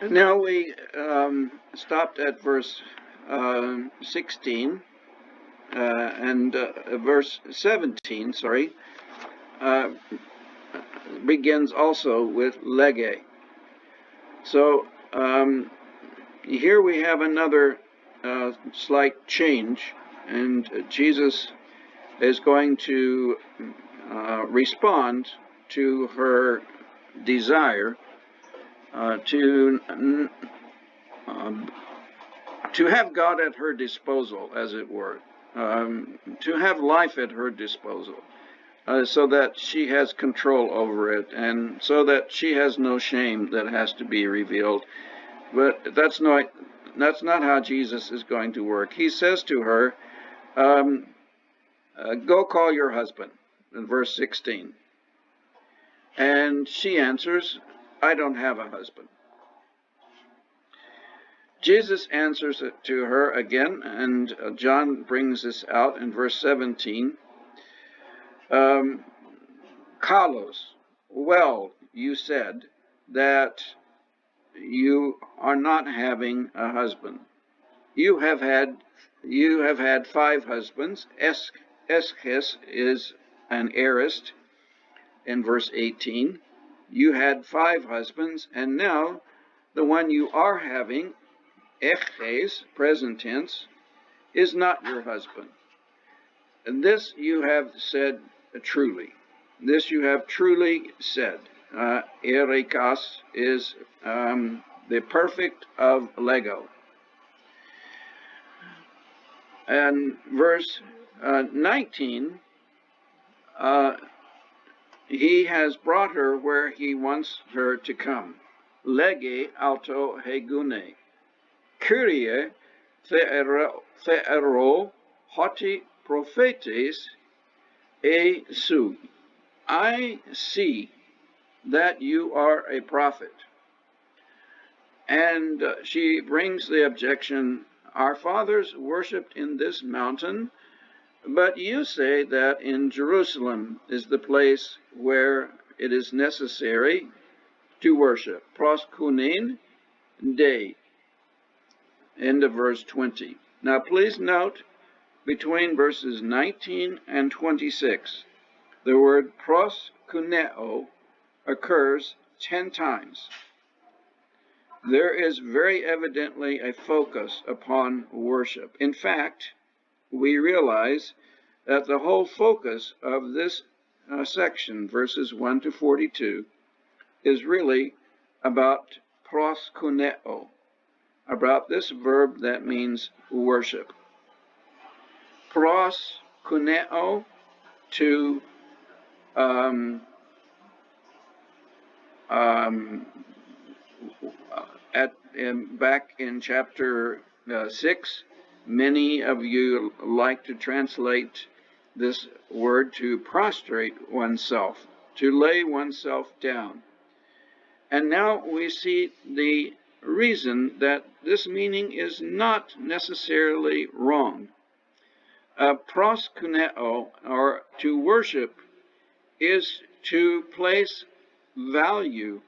Now we stopped at verse 16 and verse 17, sorry, uh, begins also with lege. So here we have another slight change, and Jesus is going to respond to her desire to have God at her disposal, as it were, to have life at her disposal, so that she has control over it, and so that she has no shame that has to be revealed. But that's not how Jesus is going to work. He says to her, go call your husband, in verse 16. And she answers, I don't have a husband. Jesus answers it to her again, and John brings this out in verse 17. Kalos, well, you said that you are not having a husband. You have had 5 husbands. Esches is an aorist in verse 18. You had 5 husbands, and now the one you are having, Eches, present tense, is not your husband. And this you have said truly. This you have truly said. Erekas is the perfect of Lego. And verse 19, he has brought her where he wants her to come. Lege auto hegune. Kyrie theero hoti prophetes e su. I see that you are a prophet. And she brings the objection, our fathers worshipped in this mountain, but you say that in Jerusalem is the place where it is necessary to worship. Proskunein Dei. End of verse 20. Now please note, between verses 19 and 26, the word proskuneo occurs 10 times. There is very evidently a focus upon worship. In fact, we realize that the whole focus of this section, verses 1 to 42, is really about proskuneo, about this verb that means worship. Proskuneo, to back in chapter 6, many of you like to translate this word to prostrate oneself, to lay oneself down. And now we see the reason that this meaning is not necessarily wrong. Proskuneo, or to worship, is to place value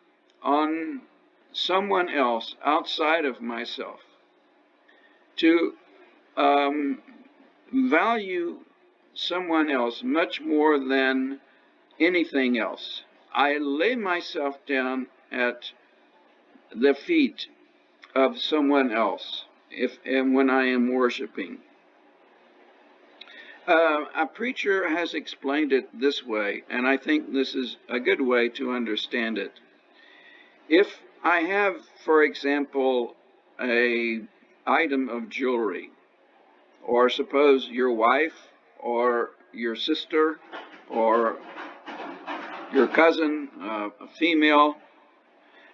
on someone else outside of myself, to value someone else much more than anything else. I lay myself down at the feet of someone else and when I am worshiping. A preacher has explained it this way, and I think this is a good way to understand it. If I have, for example, an item of jewelry, or suppose your wife or your sister or your cousin, a female,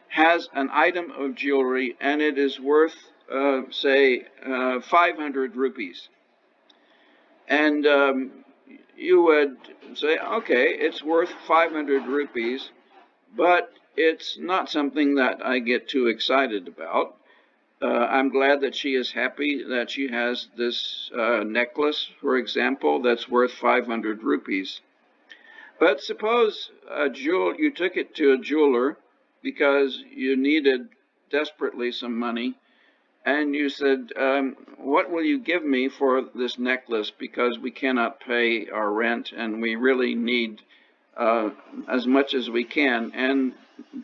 has an item of jewelry and it is worth, say, 500 rupees. And you would say, okay, it's worth 500 rupees, but it's not something that I get too excited about. I'm glad that she is happy that she has this necklace, for example, that's worth 500 rupees. But suppose you took it to a jeweler because you needed desperately some money, and you said, what will you give me for this necklace, because we cannot pay our rent and we really need as much as we can. And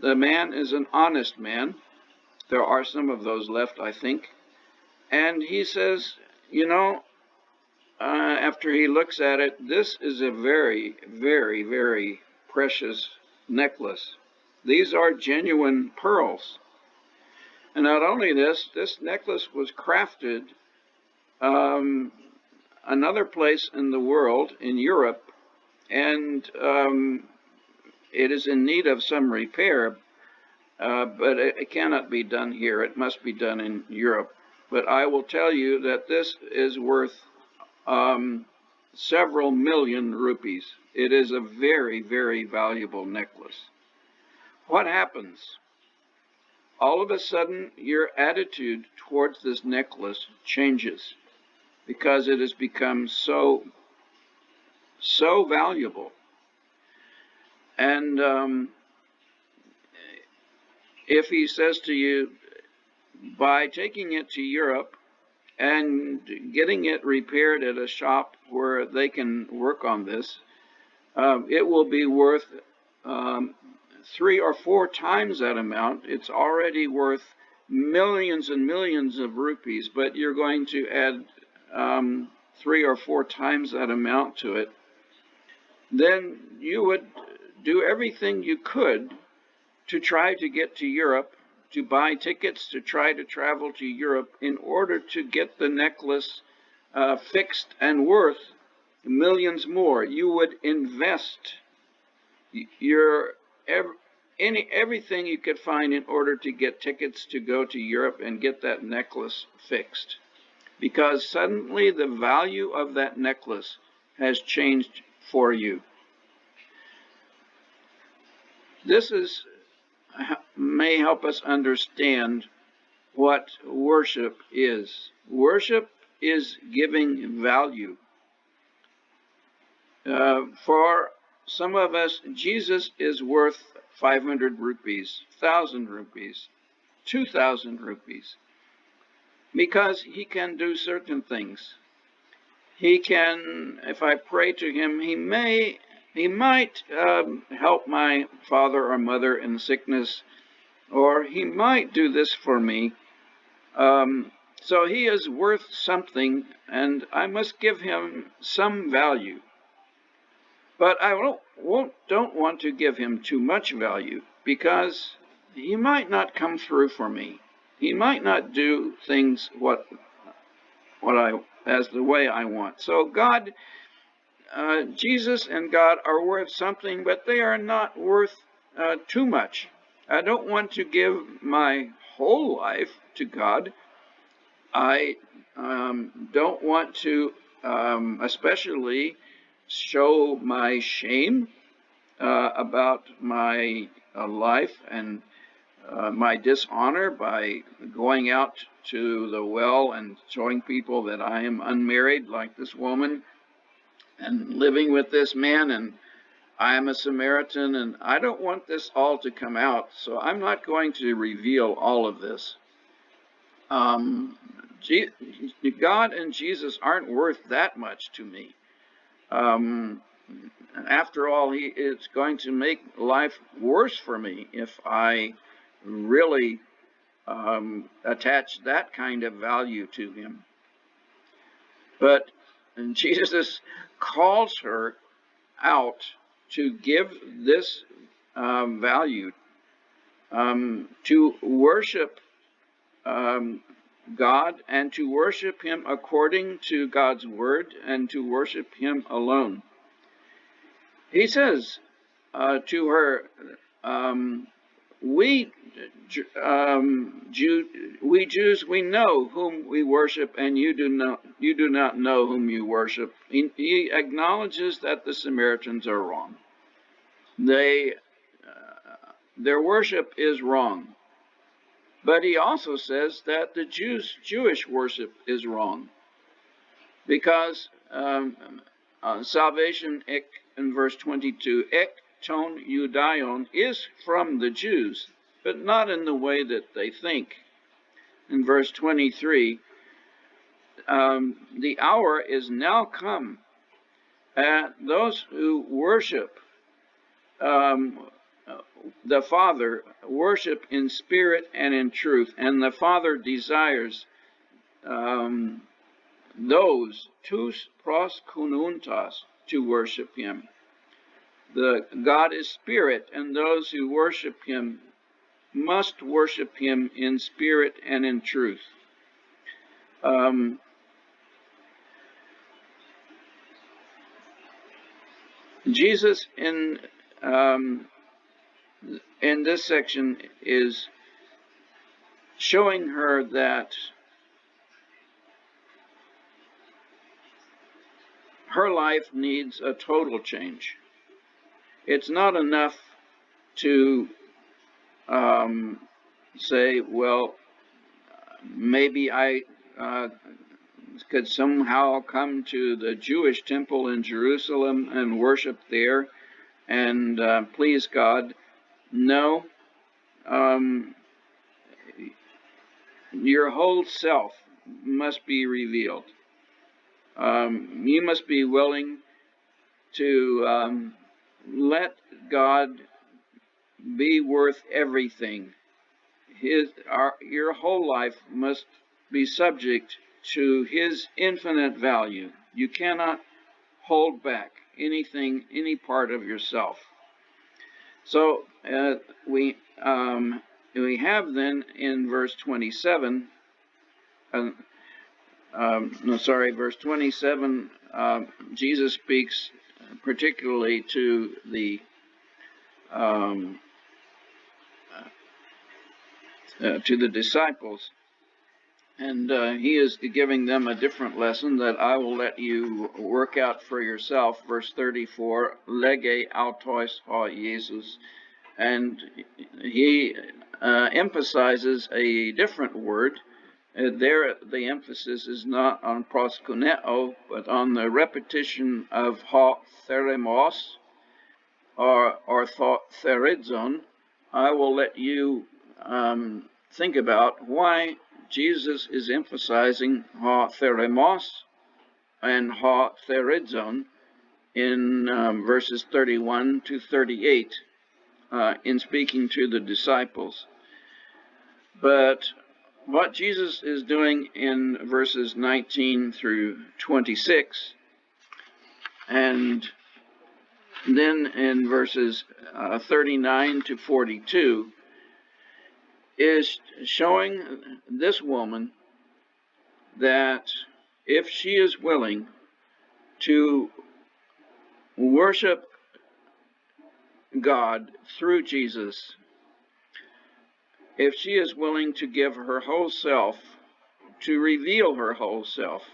the man is an honest man. There are some of those left, I think. And he says, you know, after he looks at it, this is a very, very, very precious necklace. These are genuine pearls. And not only this necklace was crafted another place in the world, in Europe, and it is in need of some repair, but it cannot be done here. It must be done in Europe. But I will tell you that this is worth several million rupees. It is a very, very valuable necklace. What happens? All of a sudden, your attitude towards this necklace changes because it has become so valuable. And if he says to you, by taking it to Europe and getting it repaired at a shop where they can work on this, it will be worth 3 or 4 times that amount. It's already worth millions and millions of rupees, but you're going to add 3 or 4 times that amount to it. Then you would do everything you could to try to get to Europe, to buy tickets to try to travel to Europe in order to get the necklace fixed and worth millions more. You would invest everything you could find in order to get tickets to go to Europe and get that necklace fixed, because suddenly the value of that necklace has changed for you. This may help us understand what worship is. Worship is giving value. For some of us, Jesus is worth 500 rupees, 1,000 rupees, 2,000 rupees, because he can do certain things. He can, if I pray to him, he might help my father or mother in sickness, or he might do this for me. So he is worth something, and I must give him some value. But I don't want to give him too much value, because he might not come through for me. He might not do things as the way I want. So God, Jesus and God are worth something, but they are not worth too much. I don't want to give my whole life to God. I don't want to especially show my shame about my life and my dishonor by going out to the well and showing people that I am unmarried, like this woman, and living with this man, and I am a Samaritan, and I don't want this all to come out, so I'm not going to reveal all of this. God and Jesus aren't worth that much to me. After all, it's going to make life worse for me if I really attach that kind of value to him. But Jesus calls her out to give this value, to worship God, and to worship him according to God's word, and to worship him alone. He says to her, we Jews, we know whom we worship, and you do not know whom you worship. He acknowledges that the Samaritans are wrong. Their worship is wrong. But he also says that the Jewish worship is wrong, because salvation, in verse 22, ek ton Judaion, is from the Jews. but not in the way that they think. In verse 23, the hour is now come. Those who worship the Father worship in spirit and in truth, and the Father desires those tous pros kununtas to worship Him. The God is spirit, and those who worship Him must worship Him in spirit and in truth. Jesus in this section is showing her that her life needs a total change. It's not enough to say, well, maybe I could somehow come to the Jewish temple in Jerusalem and worship there and please God. No, your whole self must be revealed. You must be willing to let God be worth everything. Your whole life must be subject to His infinite value. You cannot hold back anything, any part of yourself. So we have then in verse 27, verse 27, Jesus speaks particularly to the disciples, and He is giving them a different lesson that I will let you work out for yourself. Verse 34, lege autos ha Jesus, and He emphasizes a different word. There, the emphasis is not on proskuneo, but on the repetition of ha theremos, or theridzon. I will let you think about why Jesus is emphasizing ha theremos and ha theridzon in verses 31 to 38 in speaking to the disciples. But what Jesus is doing in verses 19 through 26, and then in verses 39 to 42, is showing this woman that if she is willing to worship God through Jesus, if she is willing to give her whole self, to reveal her whole self,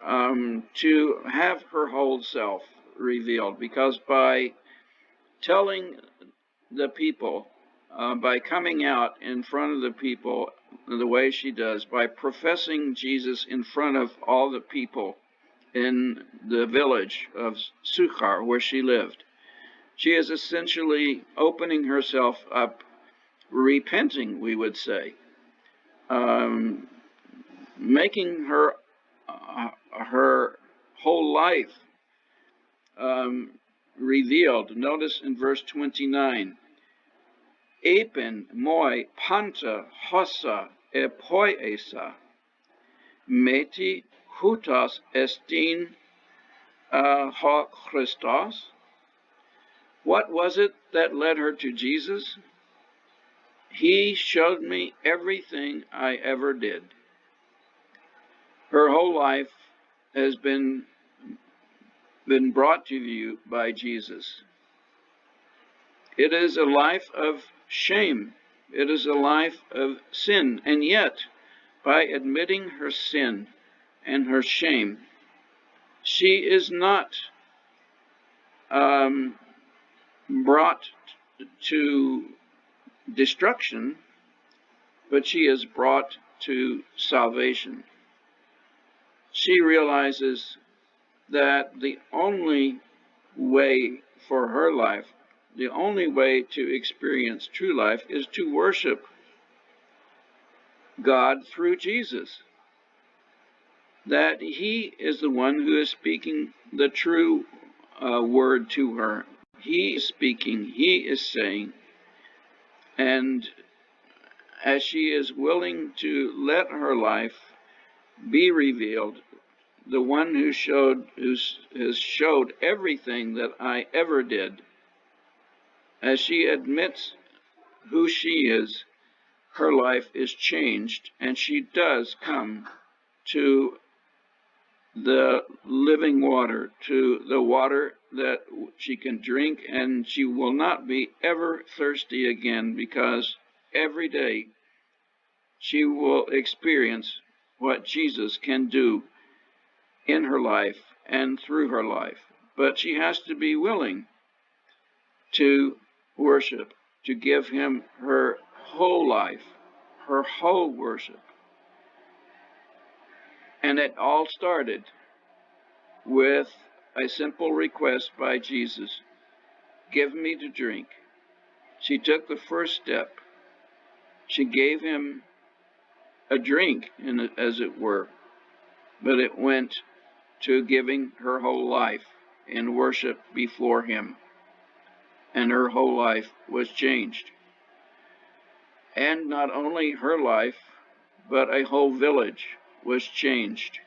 to have her whole self revealed, because by telling the people, by coming out in front of the people the way she does, by professing Jesus in front of all the people in the village of Suchar where she lived, she is essentially opening herself up, repenting, we would say, making her whole life revealed. Notice in verse 29, Epen moi panta hossa epoiesa, meti hutas estin ha Christos. What was it that led her to Jesus? He showed me everything I ever did. Her whole life has been brought to view by Jesus. It is a life of shame. It is a life of sin. And yet, by admitting her sin and her shame, she is not brought to destruction, but she is brought to salvation. She realizes that the only way for her life the only way to experience true life is to worship God through Jesus. That He is the one who is speaking the true word to her. He is speaking, He is saying, and as she is willing to let her life be revealed, the one who has showed everything that I ever did, as she admits who she is, her life is changed, and she does come to the living water, to the water that she can drink, and she will not be ever thirsty again, because every day she will experience what Jesus can do in her life and through her life. But she has to be willing to worship, to give Him her whole life, her whole worship. And it all started with a simple request by Jesus: give me to drink. She took the first step. She gave Him a drink, as it were, but it went to giving her whole life in worship before Him, and her whole life was changed. And not only her life, but a whole village was changed.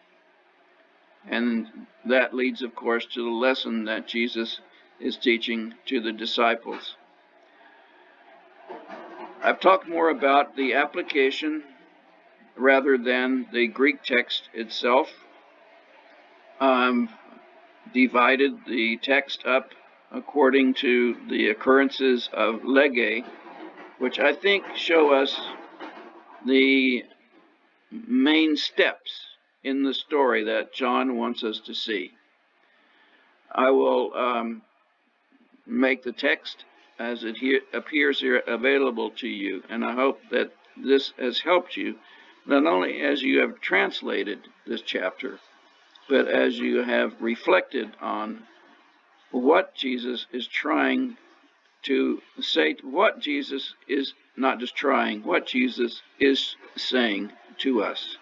And that leads, of course, to the lesson that Jesus is teaching to the disciples. I've talked more about the application rather than the Greek text itself. Divided the text up according to the occurrences of lege, which I think show us the main steps in the story that John wants us to see. I will make the text as it appears here available to you, and I hope that this has helped you, not only as you have translated this chapter, but as you have reflected on what Jesus is trying to say, what Jesus is not just trying, what Jesus is saying to us.